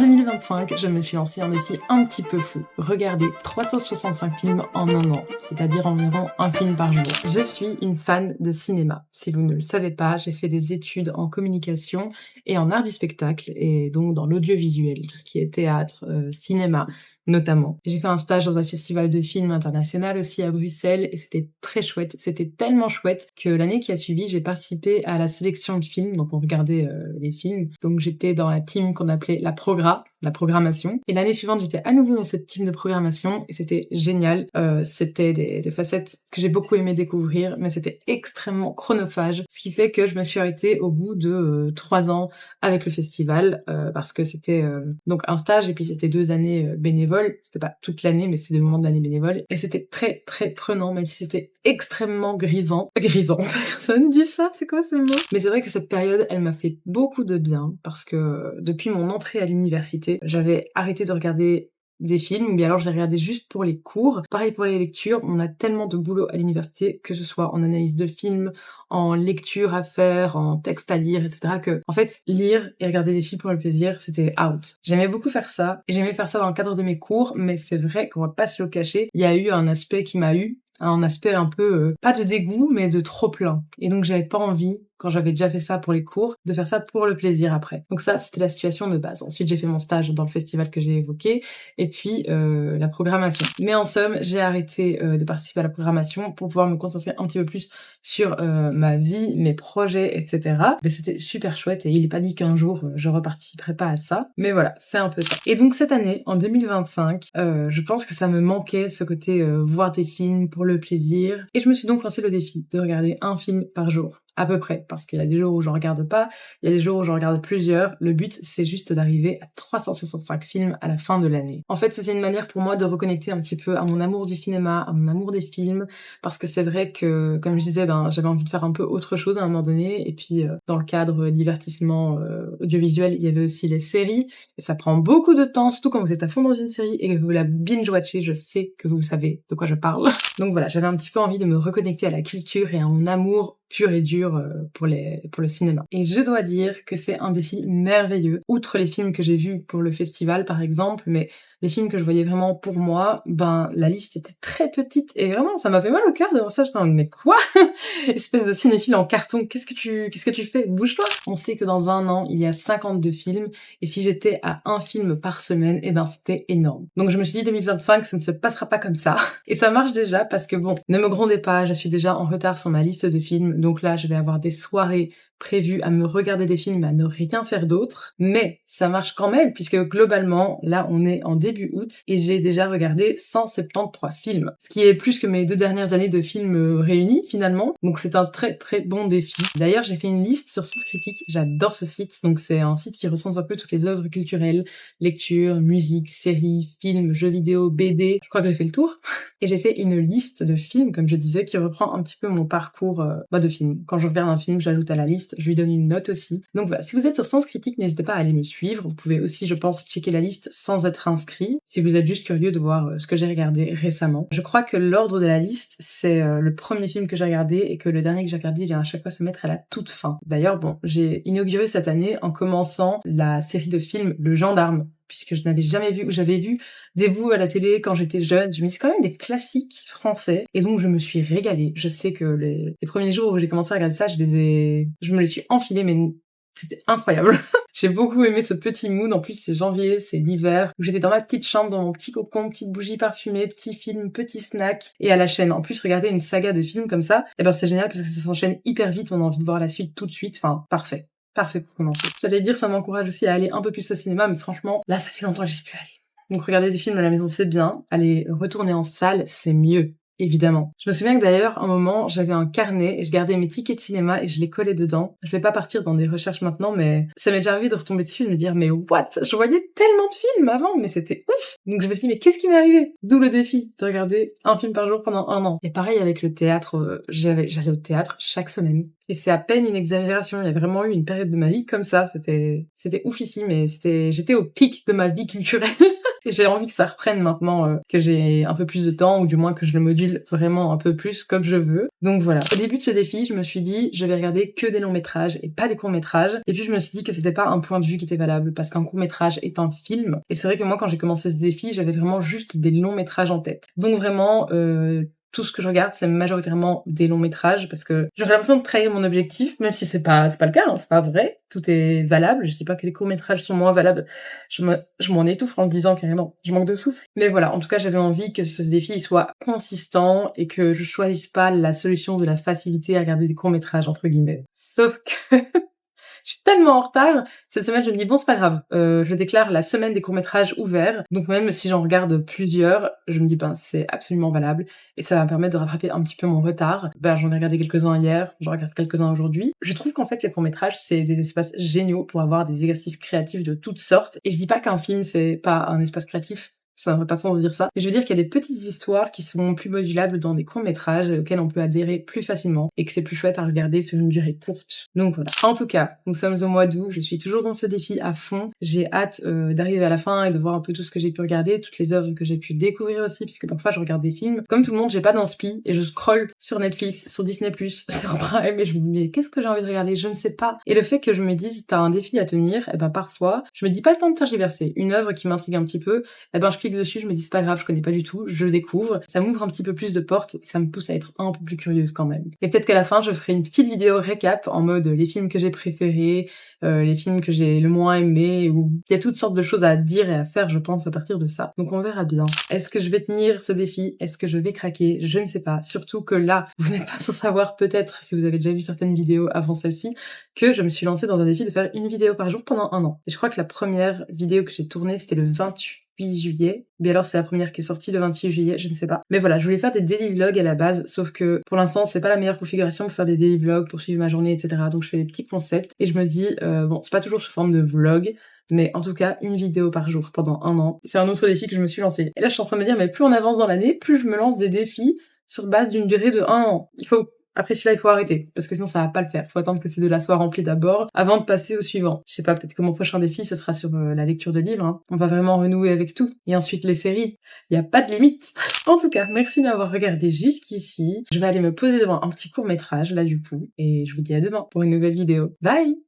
2025, je me suis lancé un défi un petit peu fou. Regarder 365 films en un an, c'est-à-dire environ un film par jour. Je suis une fan de cinéma. Si vous ne le savez pas, j'ai fait des études en communication et en art du spectacle, et donc dans l'audiovisuel, tout ce qui est théâtre, cinéma notamment. J'ai fait un stage dans un festival de films international aussi à Bruxelles, et c'était très chouette. C'était tellement chouette que l'année qui a suivi, j'ai participé à la sélection de films, donc on regardait les films. Donc j'étais dans la team qu'on appelait la programmation. Et l'année suivante, j'étais à nouveau dans cette team de programmation et c'était génial. C'était des facettes que j'ai beaucoup aimé découvrir, mais c'était extrêmement chronophage, ce qui fait que je me suis arrêtée au bout de 3 ans avec le festival, parce que c'était donc un stage et puis c'était 2 années bénévoles. C'était pas toute l'année, mais c'était des moments de l'année bénévole. Et c'était très très prenant, même si c'était extrêmement grisant. Grisant, personne dit ça, c'est quoi ce mot? Mais c'est vrai que cette période, elle m'a fait beaucoup de bien, parce que depuis mon entrée à l'université, j'avais arrêté de regarder des films, ou bien alors je les regardais juste pour les cours. Pareil pour les lectures, on a tellement de boulot à l'université, que ce soit en analyse de films, en lecture à faire, en texte à lire, etc., que, en fait, lire et regarder des films pour le plaisir, c'était out. J'aimais beaucoup faire ça, et j'aimais faire ça dans le cadre de mes cours, mais c'est vrai qu'on va pas se le cacher, il y a eu un aspect qui m'a eu, un aspect un peu, pas de dégoût, mais de trop plein. Et donc j'avais pas envie, quand j'avais déjà fait ça pour les cours, de faire ça pour le plaisir après. Donc ça, c'était la situation de base. Ensuite, j'ai fait mon stage dans le festival que j'ai évoqué, et puis la programmation. Mais en somme, j'ai arrêté de participer à la programmation pour pouvoir me concentrer un petit peu plus sur ma vie, mes projets, etc. Mais c'était super chouette, et il est pas dit qu'un jour je reparticiperai pas à ça. Mais voilà, c'est un peu ça. Et donc cette année, en 2025, je pense que ça me manquait, ce côté voir des films pour le plaisir. Et je me suis donc lancé le défi de regarder un film par jour. À peu près, parce qu'il y a des jours où j'en regarde pas, il y a des jours où j'en regarde plusieurs. Le but, c'est juste d'arriver à 365 films à la fin de l'année. En fait, c'était une manière pour moi de reconnecter un petit peu à mon amour du cinéma, à mon amour des films, parce que c'est vrai que, comme je disais, j'avais envie de faire un peu autre chose à un moment donné, et puis dans le cadre divertissement audiovisuel, il y avait aussi les séries, et ça prend beaucoup de temps, surtout quand vous êtes à fond dans une série et que vous la binge-watchez, je sais que vous savez de quoi je parle. Donc voilà, j'avais un petit peu envie de me reconnecter à la culture et à mon amour pur et dur pour le cinéma. Et je dois dire que c'est un défi merveilleux. Outre les films que j'ai vus pour le festival, par exemple, mais les films que je voyais vraiment pour moi, la liste était très petite, et vraiment, ça m'a fait mal au cœur de voir ça. J'étais en mode, mais quoi? Espèce de cinéphile en carton, qu'est-ce que tu fais? Bouge-toi! On sait que dans un an, il y a 52 films, et si j'étais à un film par semaine, c'était énorme. Donc je me suis dit, 2025, ça ne se passera pas comme ça. Et ça marche déjà, parce que bon, ne me grondez pas, je suis déjà en retard sur ma liste de films, donc là, je vais avoir des soirées prévues à me regarder des films, à ne rien faire d'autre. Mais ça marche quand même, puisque globalement, là, on est en début août, et j'ai déjà regardé 173 films. Ce qui est plus que mes 2 dernières années de films réunis, finalement. Donc c'est un très très bon défi. D'ailleurs, j'ai fait une liste sur Sens Critique. J'adore ce site. Donc c'est un site qui recense un peu toutes les œuvres culturelles, lecture, musique, séries, films, jeux vidéo, BD. Je crois que j'ai fait le tour. Et j'ai fait une liste de films, comme je disais, qui reprend un petit peu mon parcours de films. Quand je regarde un film, j'ajoute à la liste, je lui donne une note aussi. Donc voilà, si vous êtes sur Sens Critique, n'hésitez pas à aller me suivre. Vous pouvez aussi, je pense, checker la liste sans être inscrit, si vous êtes juste curieux de voir ce que j'ai regardé récemment. Je crois que l'ordre de la liste, c'est le premier film que j'ai regardé, et que le dernier que j'ai regardé vient à chaque fois se mettre à la toute fin. D'ailleurs, j'ai inauguré cette année en commençant la série de films Le Gendarme, puisque je n'avais jamais vu, ou j'avais vu des bouts à la télé quand j'étais jeune. Je me dis, c'est quand même des classiques français, et donc je me suis régalée. Je sais que les premiers jours où j'ai commencé à regarder ça, je me les suis enfilés, mais c'était incroyable. J'ai beaucoup aimé ce petit mood. En plus, c'est janvier, c'est l'hiver, où j'étais dans ma petite chambre, dans mon petit cocon, petite bougie parfumée, petit film, petit snack, et à la chaîne. En plus, regarder une saga de films comme ça, c'est génial, parce que ça s'enchaîne hyper vite, on a envie de voir la suite tout de suite. Enfin, parfait. Parfait pour commencer. J'allais dire, ça m'encourage aussi à aller un peu plus au cinéma, mais franchement, là, ça fait longtemps que j'y pu aller. Donc regarder des films à la maison, c'est bien. Aller retourner en salle, c'est mieux. Évidemment. Je me souviens que d'ailleurs, un moment, j'avais un carnet et je gardais mes tickets de cinéma et je les collais dedans. Je vais pas partir dans des recherches maintenant, mais ça m'est déjà arrivé de retomber dessus et de me dire, mais what? Je voyais tellement de films avant, mais c'était ouf! Donc je me suis dit, mais qu'est-ce qui m'est arrivé? D'où le défi de regarder un film par jour pendant un an. Et pareil avec le théâtre, j'allais au théâtre chaque semaine. Et c'est à peine une exagération. Il y a vraiment eu une période de ma vie comme ça. C'était oufissime, et j'étais au pic de ma vie culturelle. Et j'ai envie que ça reprenne maintenant que j'ai un peu plus de temps, ou du moins que je le module vraiment un peu plus comme je veux. Donc voilà. Au début de ce défi, je me suis dit, je vais regarder que des longs métrages et pas des courts métrages. Et puis je me suis dit que c'était pas un point de vue qui était valable, parce qu'un court métrage est un film. Et c'est vrai que moi, quand j'ai commencé ce défi, j'avais vraiment juste des longs métrages en tête. Donc vraiment, tout ce que je regarde, c'est majoritairement des longs métrages, parce que j'aurais l'impression de trahir mon objectif, même si c'est pas le cas, hein, c'est pas vrai. Tout est valable. Je dis pas que les courts métrages sont moins valables. Je m'en étouffe en le disant carrément. Je manque de souffle. Mais voilà. En tout cas, j'avais envie que ce défi soit consistant et que je choisisse pas la solution de la facilité à regarder des courts métrages, entre guillemets. Sauf que je suis tellement en retard. Cette semaine, je me dis, bon, c'est pas grave. Je déclare la semaine des courts-métrages ouverts. Donc même si j'en regarde plusieurs, je me dis, ben, c'est absolument valable. Et ça va me permettre de rattraper un petit peu mon retard. Ben, j'en ai regardé quelques-uns hier. J'en regarde quelques-uns aujourd'hui. Je trouve qu'en fait, les courts-métrages, c'est des espaces géniaux pour avoir des exercices créatifs de toutes sortes. Et je dis pas qu'un film, c'est pas un espace créatif. Ça n'aurait pas de sens de dire ça. Mais je veux dire qu'il y a des petites histoires qui sont plus modulables dans des courts-métrages auxquels on peut adhérer plus facilement et que c'est plus chouette à regarder sur une durée courte. Donc voilà. En tout cas, nous sommes au mois d'août. Je suis toujours dans ce défi à fond. J'ai hâte d'arriver à la fin et de voir un peu tout ce que j'ai pu regarder, toutes les œuvres que j'ai pu découvrir aussi, puisque parfois je regarde des films. Comme tout le monde, j'ai pas d'inspi et je scrolle sur Netflix, sur Disney+, sur Prime et je me dis mais qu'est-ce que j'ai envie de regarder? Je ne sais pas. Et le fait que je me dise t'as un défi à tenir, et ben parfois, je me dis pas le temps de tergiverser. Une œuvre qui m'intrigue un petit peu, et ben je clique dessus, je me dis c'est pas grave, je connais pas du tout, je découvre, ça m'ouvre un petit peu plus de portes et ça me pousse à être un peu plus curieuse quand même. Et peut-être qu'à la fin je ferai une petite vidéo récap en mode les films que j'ai préférés, les films que j'ai le moins aimés, où il y a toutes sortes de choses à dire et à faire je pense à partir de ça. Donc on verra bien. Est-ce que je vais tenir ce défi? Est-ce que je vais craquer? Je ne sais pas. Surtout que là, vous n'êtes pas sans savoir peut-être, si vous avez déjà vu certaines vidéos avant celle-ci, que je me suis lancée dans un défi de faire une vidéo par jour pendant 1 an. Et je crois que la première vidéo que j'ai tournée c'était le 28 juillet. Mais alors c'est la première qui est sortie le 26 juillet, je ne sais pas. Mais voilà, je voulais faire des daily vlogs à la base, sauf que pour l'instant c'est pas la meilleure configuration pour faire des daily vlogs, pour suivre ma journée, etc. Donc je fais des petits concepts et je me dis, bon c'est pas toujours sous forme de vlog, mais en tout cas une vidéo par jour pendant 1 an. C'est un autre défi que je me suis lancé. Et là je suis en train de me dire, mais plus on avance dans l'année, plus je me lance des défis sur base d'une durée de 1 an. Après celui-là, il faut arrêter, parce que sinon ça va pas le faire. Faut attendre que ces deux-là soient remplis d'abord, avant de passer au suivant. Je sais pas, peut-être que mon prochain défi, ce sera sur la lecture de livres, hein. On va vraiment renouer avec tout. Et ensuite les séries. Il y a pas de limite. En tout cas, merci d'avoir regardé jusqu'ici. Je vais aller me poser devant un petit court-métrage, là du coup. Et je vous dis à demain pour une nouvelle vidéo. Bye!